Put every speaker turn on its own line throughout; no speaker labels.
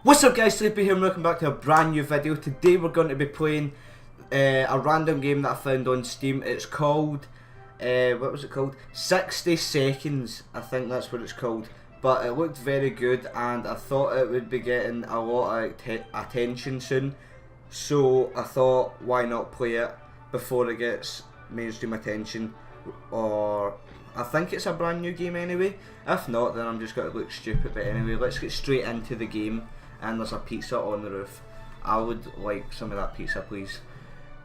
What's up guys, Sleepy here and welcome back to a brand new video. Today we're going to be playing a random game that I found on Steam. It's called, what was it called? 60 Seconds, I think that's what it's called. But it looked very good and I thought it would be getting a lot of attention soon. So I thought, why not play it before it gets mainstream attention. Or, I think it's a brand new game anyway. If not, then I'm just going to look stupid. But anyway, let's get straight into the game. And there's a pizza on the roof. I would like some of that pizza, please.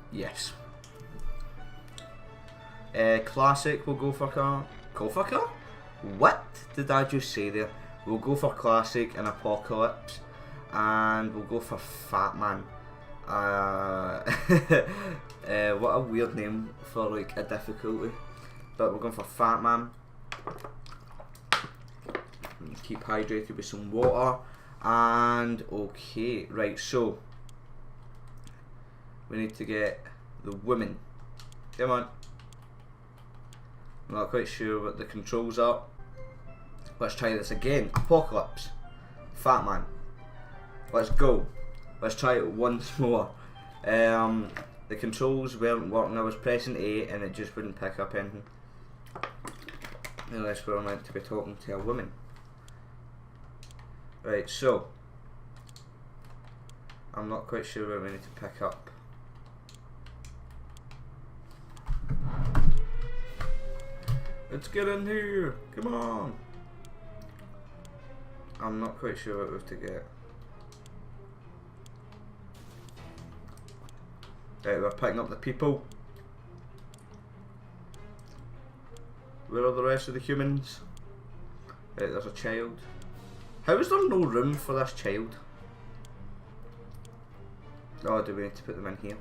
Yes. Classic, we'll go for car. Go for car? What did I just say there? We'll go for classic and apocalypse. And we'll go for Fat Man. What a weird name for like a difficulty. But we're going for Fat Man. Keep hydrated with some water. And okay, right, so we need to get the woman. Come on. I'm not quite sure what the controls are. Let's try this again. Apocalypse. Fat Man. Let's go. Let's try it once more. The controls weren't working. I was pressing A and it just wouldn't pick up anything. Unless we're meant to be talking to a woman. Right, so I'm not quite sure what we need to pick up. Let's get in here, come on. I'm not quite sure what we have to get. Right, we're picking up the people. Where are the rest of the humans? Right, there's a child. How is there no room for this child? Oh, do we need to put them in here?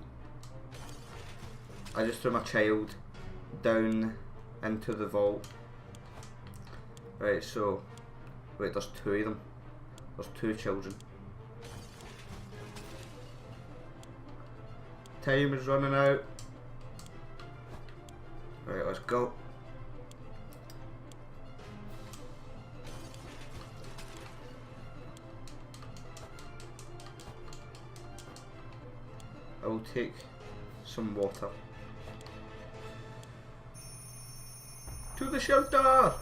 I just threw my child down into the vault. Right, so wait, there's two of them. There's two children. Time is running out. Right, let's go. I will take some water. To the shelter!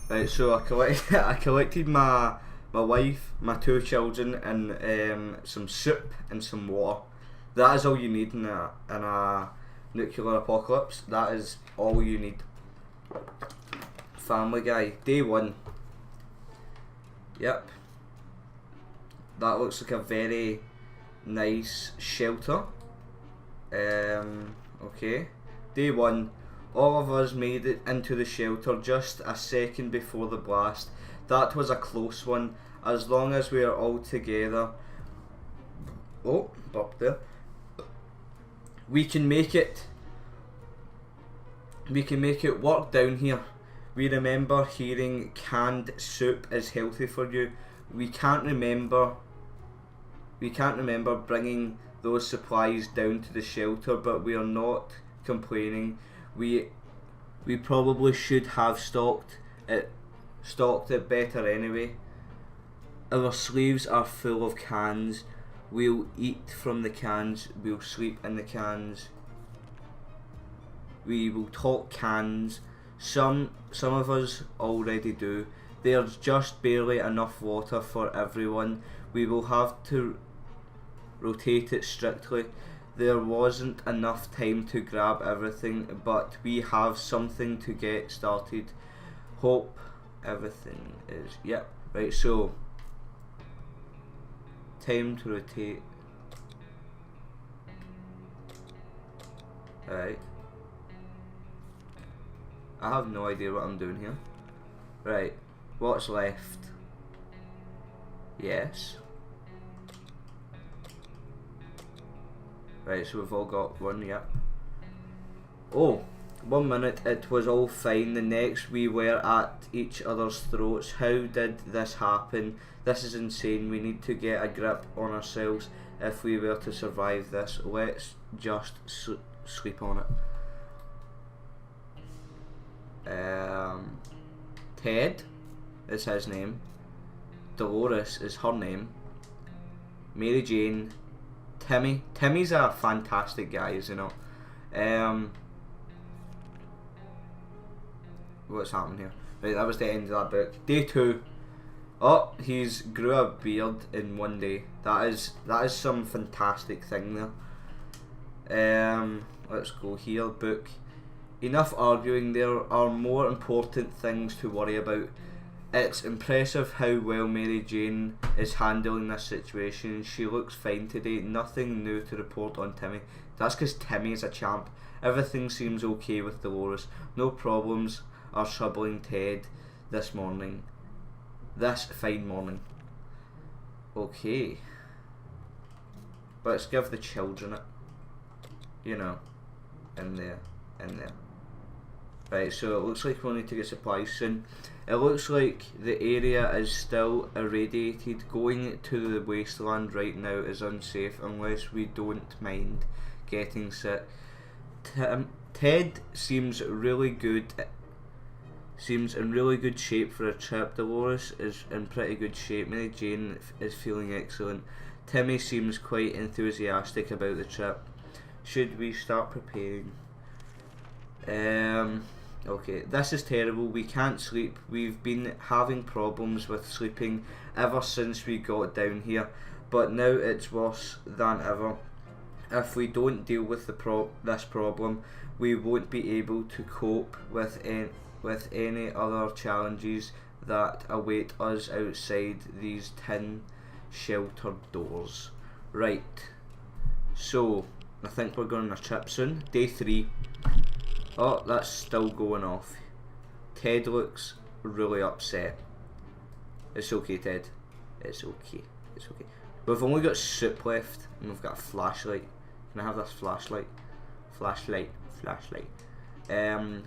Right, so I collected my wife, my two children, and some soup and some water. That is all you need in a nuclear apocalypse. That is all you need. Family Guy, day one. Yep. That looks like a very nice shelter. Okay. Day one. All of us made it into the shelter just a second before the blast. That was a close one. As long as we are all together. Oh, up there. We can make it. We can make it work down here. We remember hearing canned soup is healthy for you. We can't remember bringing those supplies down to the shelter, but we are not complaining. We probably should have stocked it better anyway. Our sleeves are full of cans. We'll eat from the cans. We'll sleep in the cans. We will talk cans. Some of us already do. There's just barely enough water for everyone. We will have to rotate it strictly. There wasn't enough time to grab everything, but we have something to get started. Hope everything is, yep, right, so time to rotate. Right, I have no idea what I'm doing here. Right, what's left? Yes. Right, so we've all got one, yep. Oh, 1 minute it was all fine, the next we were at each other's throats. How did this happen? This is insane, we need to get a grip on ourselves if we were to survive this. Let's just sleep on it. Ted is his name. Dolores is her name. Mary Jane, Timmy. Timmy's a fantastic guy, you know. What's happening here? Right, that was the end of that book. Day 2. Oh, he's grew a beard in one day. That is some fantastic thing there. Let's go here. Book. Enough arguing. There are more important things to worry about. It's impressive how well Mary Jane is handling this situation. She looks fine today. Nothing new to report on Timmy. That's because Timmy is a champ. Everything seems okay with Dolores. No problems are troubling Ted this fine morning. Okay. Let's give the children it. You know. In there. Right, so it looks like we'll need to get supplies soon. It looks like the area is still irradiated. Going to the wasteland right now is unsafe unless we don't mind getting sick. Ted seems in really good shape for a trip. Dolores is in pretty good shape. Mary Jane is feeling excellent. Timmy seems quite enthusiastic about the trip. Should we start preparing? Okay, this is terrible. We can't sleep. We've been having problems with sleeping ever since we got down here, but now it's worse than ever. If we don't deal with this problem, we won't be able to cope with any other challenges that await us outside these tin sheltered doors. Right, so I think we're going on a trip soon. Day 3. Oh, that's still going off. Ted looks really upset. It's okay, Ted. It's okay. We've only got soup left, and we've got a flashlight. Can I have this flashlight? Flashlight. Have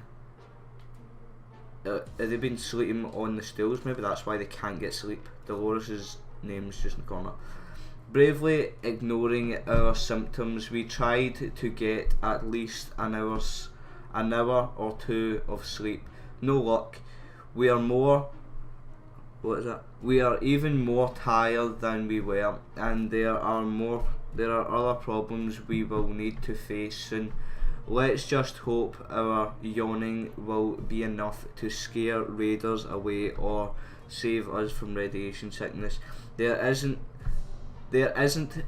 they been sleeping on the stools? Maybe that's why they can't get sleep. Dolores' name's just gone up. Bravely ignoring our symptoms, we tried to get at least an hour or 2 of sleep. No luck. We are even more tired than we were, and there are other problems we will need to face soon. Let's just hope our yawning will be enough to scare raiders away or save us from radiation sickness. There isn't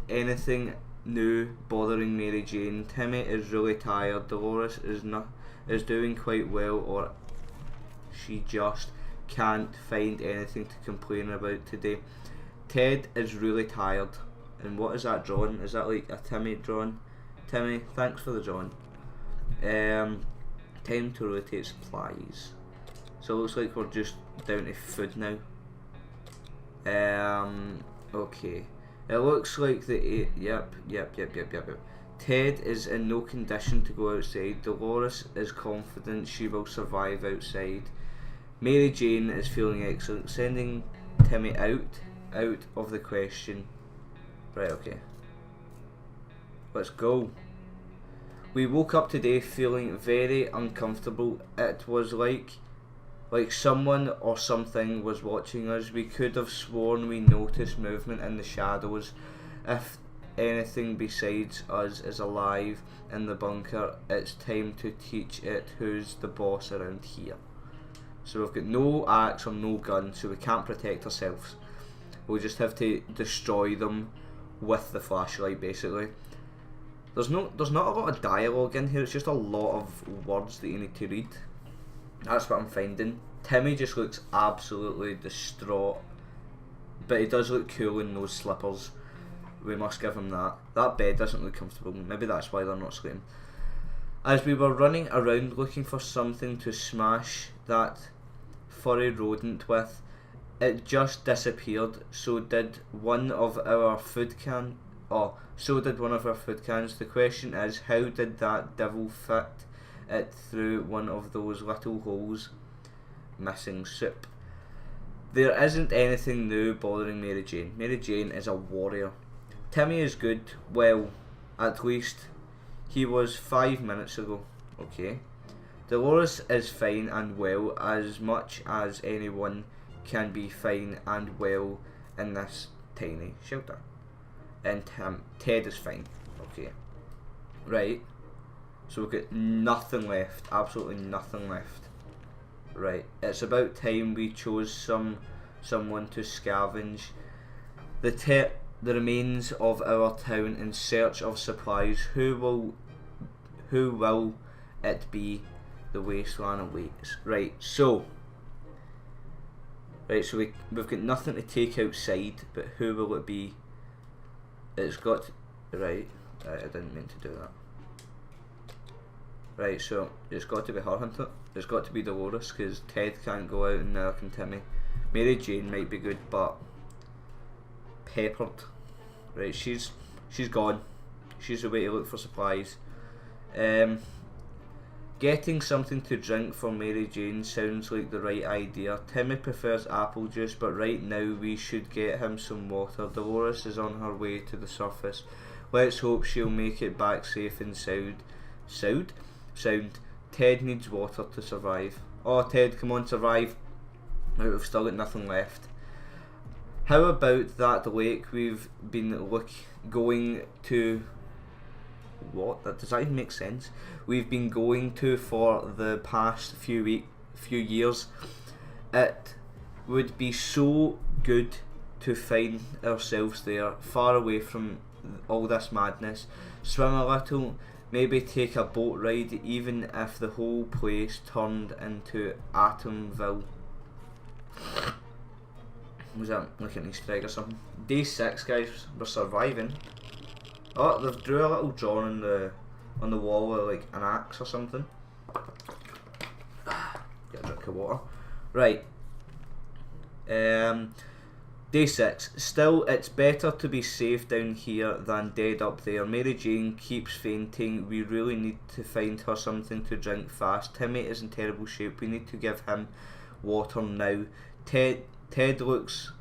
anything new bothering Mary Jane. Timmy is really tired. Dolores is doing quite well, or she just can't find anything to complain about today. Ted is really tired. And what is that drawing? Is that like a Timmy drawing? Timmy, thanks for the drawing. Time to rotate supplies. So it looks like we're just down to food now. Okay. It looks like yep. Ted is in no condition to go outside. Dolores is confident she will survive outside. Mary Jane is feeling excellent. Sending Timmy out of the question. Right, okay. Let's go. We woke up today feeling very uncomfortable. It was like someone or something was watching us. We could have sworn we noticed movement in the shadows. If anything besides us is alive in the bunker, it's time to teach it who's the boss around here. So we've got no axe or no gun, so we can't protect ourselves. We'll just have to destroy them with the flashlight, basically. There's not a lot of dialogue in here, it's just a lot of words that you need to read. That's what I'm finding. Timmy just looks absolutely distraught, but he does look cool in those slippers. We must give him that. That bed doesn't look comfortable, maybe that's why they're not sleeping. As we were running around looking for something to smash that furry rodent with, it just disappeared. So did one of our food cans. The question is, how did that devil fit it through one of those little holes? Missing soup. There isn't anything new bothering Mary Jane. Mary Jane is a warrior. Timmy is good. Well, at least he was 5 minutes ago. Okay. Dolores is fine and well, as much as anyone can be fine and well in this tiny shelter. and Ted is fine. Okay, right. So we've got nothing left, absolutely nothing left. Right, it's about time we chose someone to scavenge the remains of our town in search of supplies. Who will it be? The wasteland awaits. Right, so we've got nothing to take outside, but who will it be? It's got to, right, I didn't mean to do that. Right, so it's got to be her, hasn't it? It's got to be Dolores, because Ted can't go out and neither can Timmy. Mary Jane might be good, but Peppered. Right, she's gone. She's away to look for supplies. Getting something to drink for Mary Jane sounds like the right idea. Timmy prefers apple juice, but right now we should get him some water. Dolores is on her way to the surface. Let's hope she'll make it back safe and sound. Ted needs water to survive. Oh, Ted, come on, survive. Right, we've still got nothing left. How about that lake we've been going to? What? Does that even make sense? We've been going to for the past few years. It would be so good to find ourselves there, far away from all this madness. Swim a little, maybe take a boat ride, even if the whole place turned into Atomville. Was that like an Easter egg or something? Day 6, guys, we're surviving. Oh, they've drew a little drawing on the wall with like an axe or something. Get a drink of water. Right. Day 6. Still, it's better to be safe down here than dead up there. Mary Jane keeps fainting. We really need to find her something to drink fast. Timmy is in terrible shape. We need to give him water now. Ted looks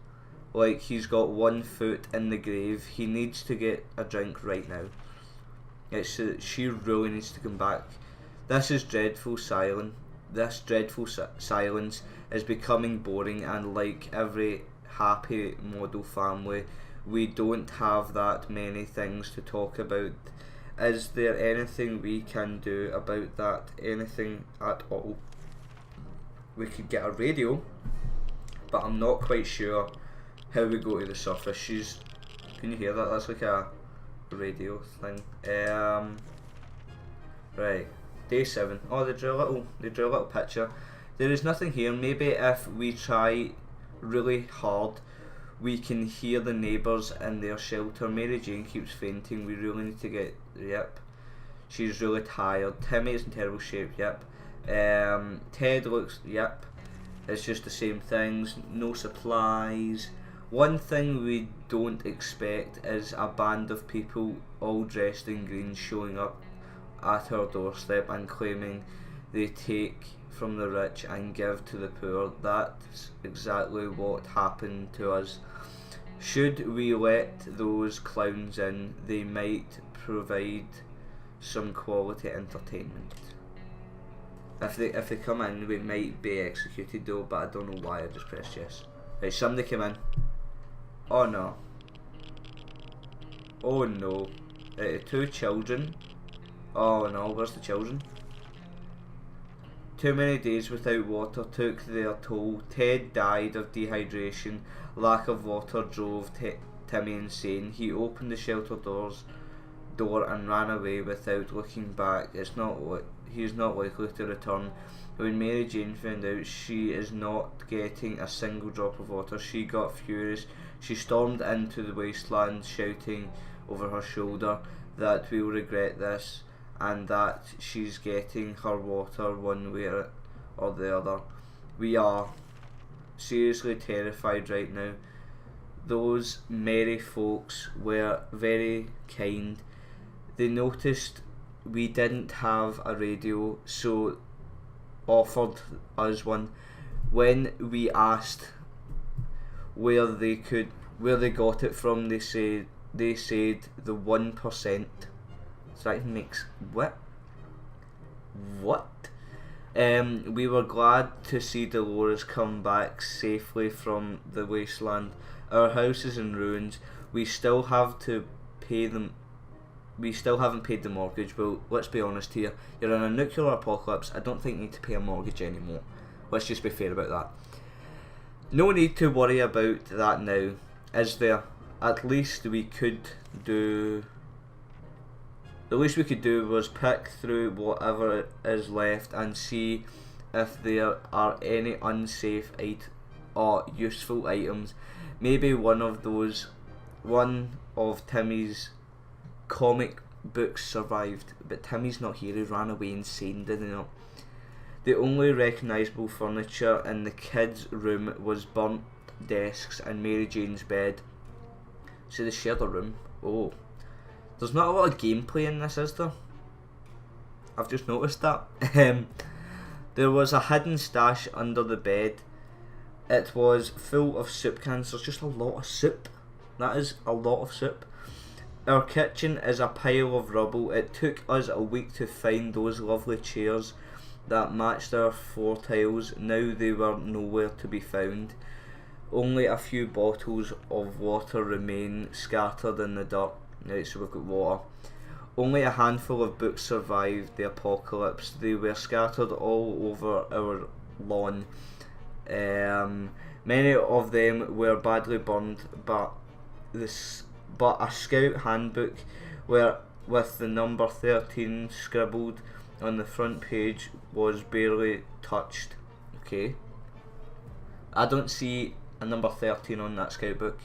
like he's got 1 foot in the grave. He needs to get a drink right now. She really needs to come back. This dreadful silence is becoming boring, and like every happy model family, we don't have that many things to talk about. Is there anything we can do about that? Anything at all? We could get a radio, but I'm not quite sure how we go to the surface. Can you hear that? That's like a radio thing. Right, day 7. Oh, they drew a little picture. There is nothing here. Maybe if we try really hard, we can hear the neighbours in their shelter. Mary Jane keeps fainting. We really need to get. Yep. She's really tired. Timmy is in terrible shape. Yep. Ted looks. Yep. It's just the same things. No supplies. One thing we don't expect is a band of people all dressed in green showing up at our doorstep and claiming they take from the rich and give to the poor. That's exactly what happened to us. Should we let those clowns in? They might provide some quality entertainment. If they come in, we might be executed though, but I don't know why I just pressed yes. Right, somebody came in. Oh no. Oh no. 2 children. Oh no, where's the children? Too many days without water took their toll. Ted died of dehydration. Lack of water drove Timmy insane. He opened the shelter door and ran away without looking back. He's not likely to return. When Mary Jane found out she is not getting a single drop of water, she got furious. She stormed into the wasteland, shouting over her shoulder that we'll regret this, and that she's getting her water one way or the other. We are seriously terrified right now. Those merry folks were very kind. They noticed we didn't have a radio, so offered us one. When we asked where they got it from, they said the 1%. So that makes what? We were glad to see Dolores come back safely from the wasteland. Our house is in ruins. We still have to pay them. We still haven't paid the mortgage. Well, let's be honest here. You're in a nuclear apocalypse. I don't think you need to pay a mortgage anymore. Let's just be fair about that. No need to worry about that now, is there? At least we could do. The least we could do was pick through whatever is left and see if there are any unsafe or useful items. Maybe one of Timmy's comic books survived, but Timmy's not here. He ran away insane, didn't he not? The only recognisable furniture in the kids' room was burnt desks and Mary Jane's bed. So they shared a room. Oh. There's not a lot of gameplay in this, is there? I've just noticed that. There was a hidden stash under the bed. It was full of soup cans. There's just a lot of soup. That is a lot of soup. Our kitchen is a pile of rubble. It took us a week to find those lovely chairs that matched our floor tiles. Now they were nowhere to be found. Only a few bottles of water remain scattered in the dirt. Right, so we've got water. Only a handful of books survived the apocalypse. They were scattered all over our lawn. Many of them were badly burned, but a scout handbook with the number 13 scribbled on the front page was barely touched. Okay. I don't see a number 13 on that scout book.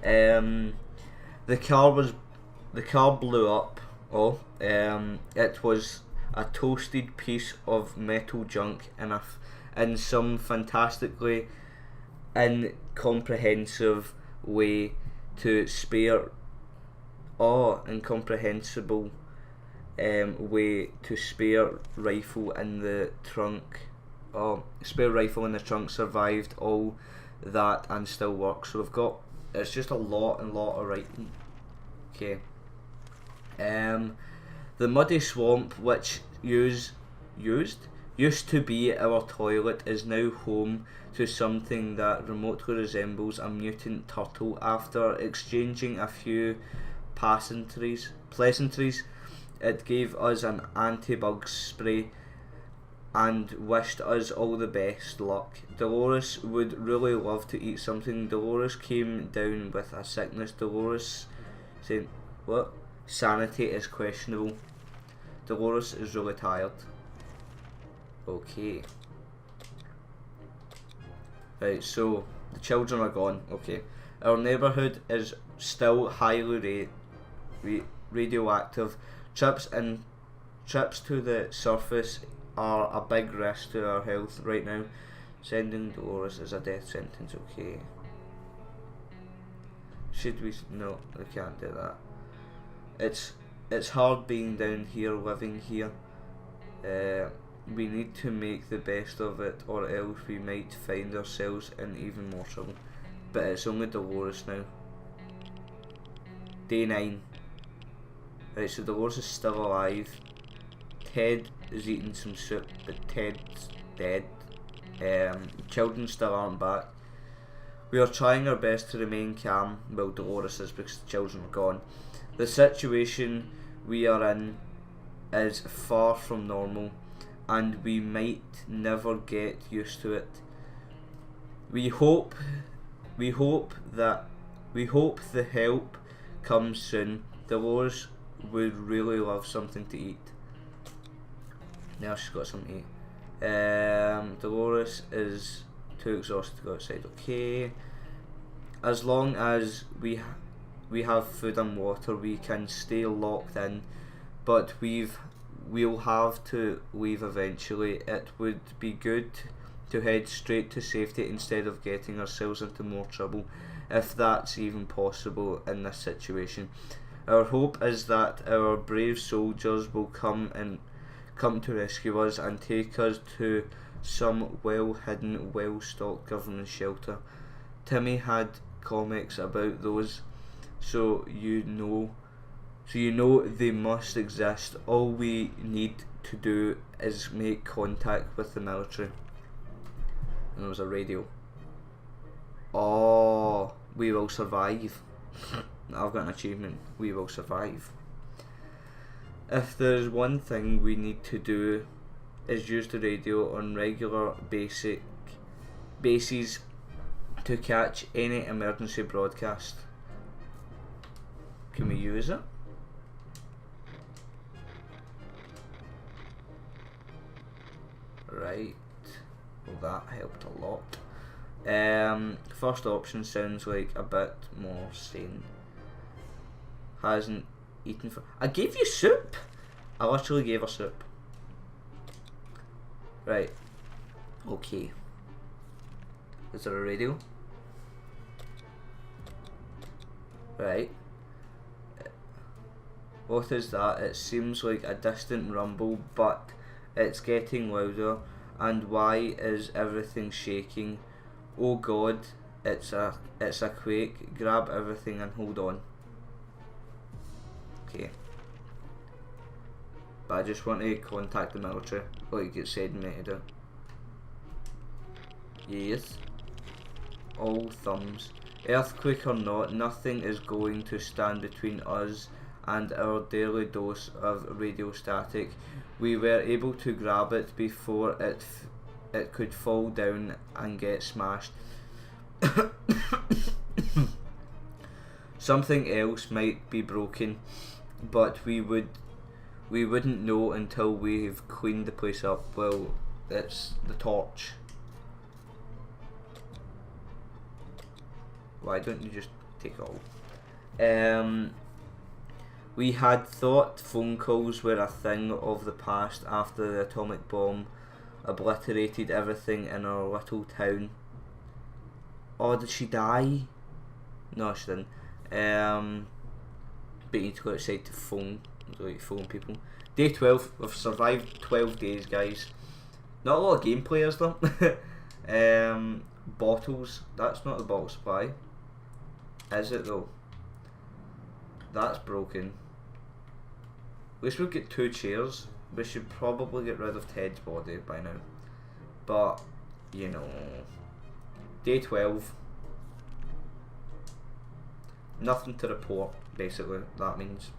The car blew up. It was a toasted piece of metal junk in some fantastically incomprehensible way to spare rifle in the trunk. Spare rifle in the trunk survived all that and still works. So we've got, it's just a lot of writing. Okay. The muddy swamp which used to be our toilet is now home to something that remotely resembles a mutant turtle. After exchanging a few pleasantries, it gave us an anti-bug spray and wished us all the best luck. Dolores would really love to eat something. Dolores came down with a sickness. Dolores saying, what? Sanity is questionable. Dolores is really tired. Okay. Right, so the children are gone. Okay. Our neighbourhood is still highly radioactive. Trips to the surface are a big risk to our health right now. Sending Dolores is a death sentence. Okay. Should we? No, we can't do that. It's hard being down here, living here. We need to make the best of it, or else we might find ourselves in even more trouble. But it's only Dolores now. Day 9. Right, so Dolores is still alive. Ted is eating some soup, but Ted's dead. Children still aren't back. We are trying our best to remain calm. Well, Dolores is, because the children are gone. The situation we are in is far from normal, and we might never get used to it. We hope the help comes soon. Dolores would really love something to eat. Now she's got something to eat. Dolores is too exhausted to go outside. Okay. As long as we have food and water, we can stay locked in, but we'll have to leave eventually. It would be good to head straight to safety instead of getting ourselves into more trouble, if that's even possible in this situation. Our hope is that our brave soldiers will come to rescue us and take us to some well-hidden, well-stocked government shelter. Timmy had comics about those, so you know they must exist. All we need to do is make contact with the military. And there was a radio. Oh, We will survive. I've got an achievement. We will survive. If there's one thing we need to do is use the radio on regular bases to catch any emergency broadcast. Can we use it? Right. Well, that helped a lot. First option sounds like a bit more sane. Hasn't eaten for... I gave you soup! I literally gave her soup. Right. Okay. Is there a radio? Right. What is that? It seems like a distant rumble, but it's getting louder. And why is everything shaking? Oh God, it's a quake. Grab everything and hold on. Okay. But I just want to contact the military, like it said me to do. Yes. All thumbs. Earthquake or not, nothing is going to stand between us and our daily dose of radio static. We were able to grab it before it could fall down and get smashed. Something else might be broken, but we wouldn't know until we've cleaned the place up. Well, it's the torch. Why don't you just take it all? We had thought phone calls were a thing of the past after the atomic bomb obliterated everything in our little town. Oh, did she die? No, she didn't. But you need to go outside to phone people. Day 12, we've survived 12 days, guys. Not a lot of game players though. Bottles, that's not the bottle supply. Is it though? That's broken. At least we've got 2 chairs. We should probably get rid of Ted's body by now. But, you know. Day 12. Nothing to report, basically, that means.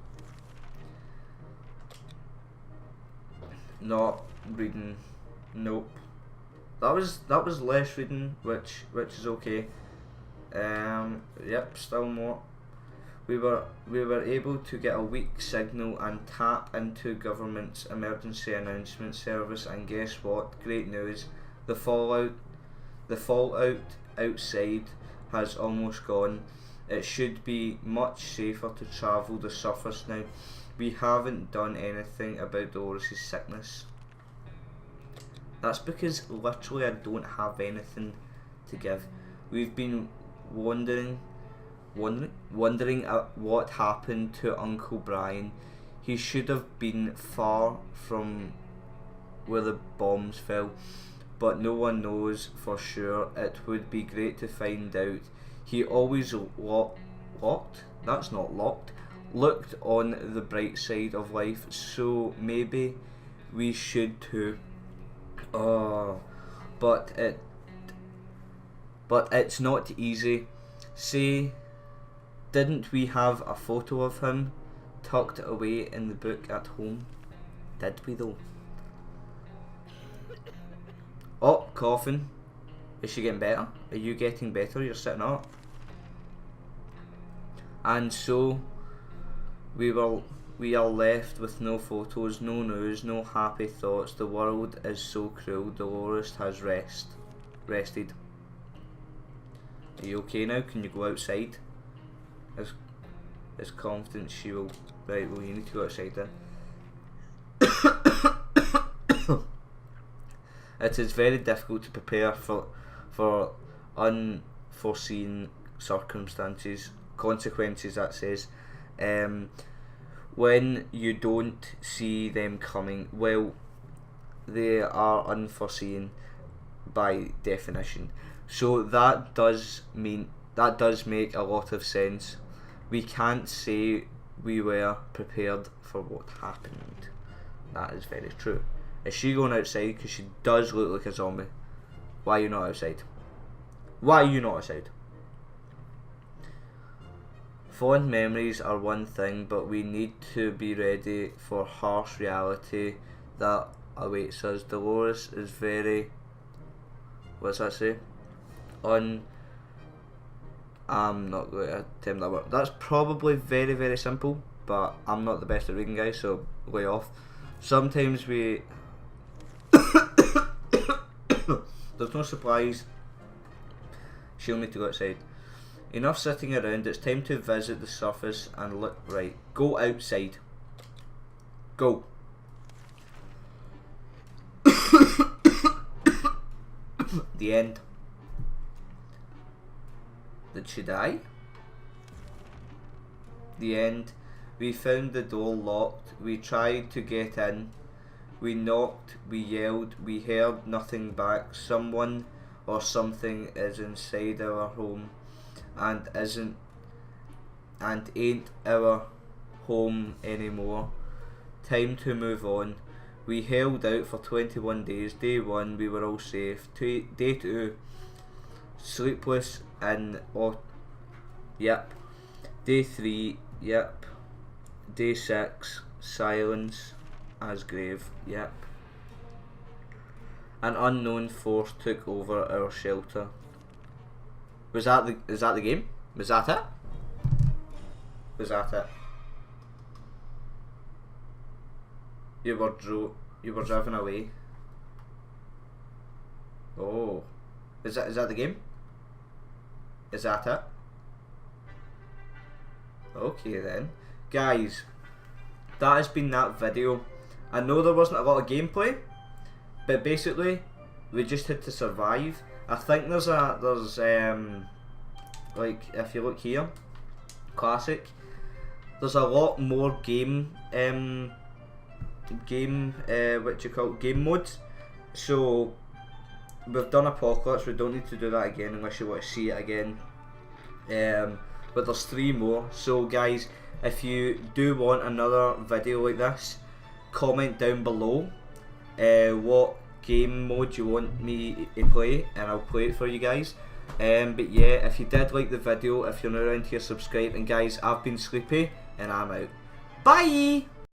Not reading. Nope. That was less reading, which is okay. Yep, still more. We were able to get a weak signal and tap into government's emergency announcement service, and guess what? Great news. The fallout outside has almost gone. It should be much safer to travel the surface now. We haven't done anything about Doris's sickness. That's because literally I don't have anything to give. We've been wondering at what happened to Uncle Brian. He should have been far from where the bombs fell, but no one knows for sure. It would be great to find out. He always locked? That's not locked. Looked on the bright side of life, so maybe we should too. Oh, but it's not easy. Say, didn't we have a photo of him tucked away in the book at home? Did we though? Oh, coughing. Is she getting better? Are you getting better? You're sitting up. And so we are left with no photos, no news, no happy thoughts. The world is so cruel. Dolores has rested. Are you okay now? Can you go outside? As confident she will. Right, well you need to go outside then. It is very difficult to prepare for unforeseen consequences, that says. When you don't see them coming, well, they are unforeseen by definition. So that does make a lot of sense. We can't say we were prepared for what happened. That is very true. Is she going outside? Because she does look like a zombie. Why are you not outside? Why are you not outside? Fond memories are one thing, but we need to be ready for harsh reality that awaits us. Dolores is very, what's that say? I'm not going to attempt that word. That's probably very, very simple, but I'm not the best at reading, guys, so lay off. Sometimes we... There's no supplies. She'll need to go outside. Enough sitting around, it's time to visit the surface and look. Right, go outside. Go. The end. Did she die? The end. We found the door locked. We tried to get in. We knocked, we yelled, we heard nothing back. Someone or something is inside our home and ain't our home anymore. Time to move on. We held out for 21 days. Day 1 we were all safe. Day 2 sleepless and yep. Day 3 yep. Day 6 silence as grave, yep. An unknown force took over our shelter. Is that the game? Was that it? Was that it? You were driven away. Oh. Is that the game? Is that it? Okay then. Guys, that has been that video. I know there wasn't a lot of gameplay, but basically we just had to survive. I think there's like if you look here, classic, there's a lot more game modes. So we've done Apocalypse, we don't need to do that again unless you want to see it again. But there's 3 more. So guys, if you do want another video like this, comment down below what game mode you want me to play and I'll play it for you guys. But yeah, if you did like the video, if you're not around here, subscribe, and guys, I've been Sleepy and I'm out. Bye!